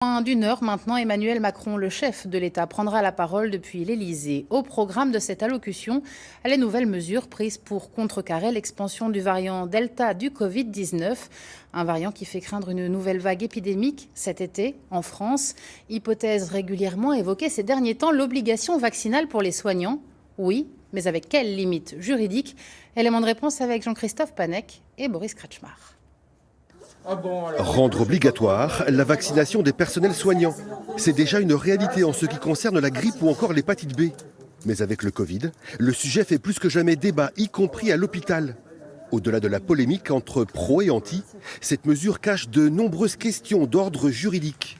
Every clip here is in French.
Moins d'une heure maintenant, Emmanuel Macron, le chef de l'État, prendra la parole depuis l'Élysée. Au programme de cette allocution, les nouvelles mesures prises pour contrecarrer l'expansion du variant Delta du Covid-19. Un variant qui fait craindre une nouvelle vague épidémique cet été en France. Hypothèse régulièrement évoquée ces derniers temps, l'obligation vaccinale pour les soignants. Oui, mais avec quelles limites juridiques? Élément de réponse avec Jean-Christophe Panec et Boris Kretschmar. Rendre obligatoire la vaccination des personnels soignants. C'est déjà une réalité en ce qui concerne la grippe ou encore l'hépatite B. Mais avec le Covid, le sujet fait plus que jamais débat, y compris à l'hôpital. Au-delà de la polémique entre pro et anti, cette mesure cache de nombreuses questions d'ordre juridique.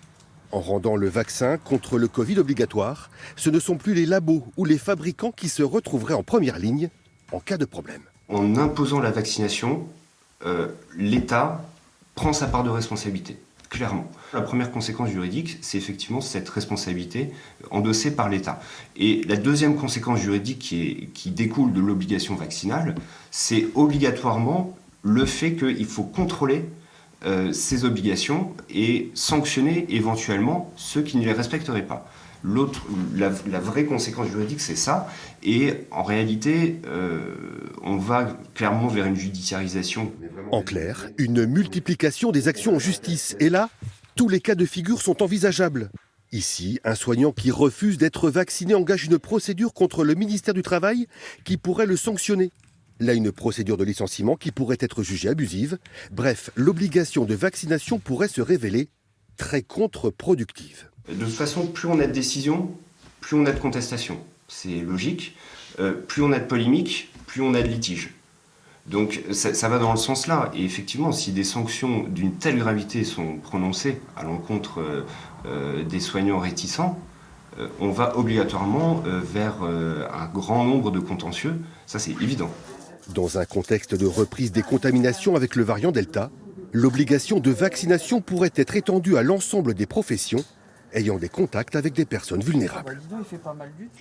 En rendant le vaccin contre le Covid obligatoire, ce ne sont plus les labos ou les fabricants qui se retrouveraient en première ligne en cas de problème. En imposant la vaccination, l'État prend sa part de responsabilité, clairement. La première conséquence juridique, c'est effectivement cette responsabilité endossée par l'État. Et la deuxième conséquence juridique qui découle de l'obligation vaccinale, c'est obligatoirement le fait qu'il faut contrôler ces obligations et sanctionner éventuellement ceux qui ne les respecteraient pas. La vraie conséquence juridique, c'est ça. Et en réalité, on va clairement vers une judiciarisation. En clair, une multiplication des actions en justice. Et là, tous les cas de figure sont envisageables. Ici, un soignant qui refuse d'être vacciné engage une procédure contre le ministère du Travail qui pourrait le sanctionner. Là, une procédure de licenciement qui pourrait être jugée abusive. Bref, l'obligation de vaccination pourrait se révéler très contre-productive. De toute façon, plus on a de décisions, plus on a de contestations. C'est logique. Plus on a de polémiques, plus on a de litiges. Donc ça va dans le sens là. Et effectivement, si des sanctions d'une telle gravité sont prononcées à l'encontre des soignants réticents, on va obligatoirement vers un grand nombre de contentieux. Ça, c'est évident. Dans un contexte de reprise des contaminations avec le variant Delta, l'obligation de vaccination pourrait être étendue à l'ensemble des professions ayant des contacts avec des personnes vulnérables.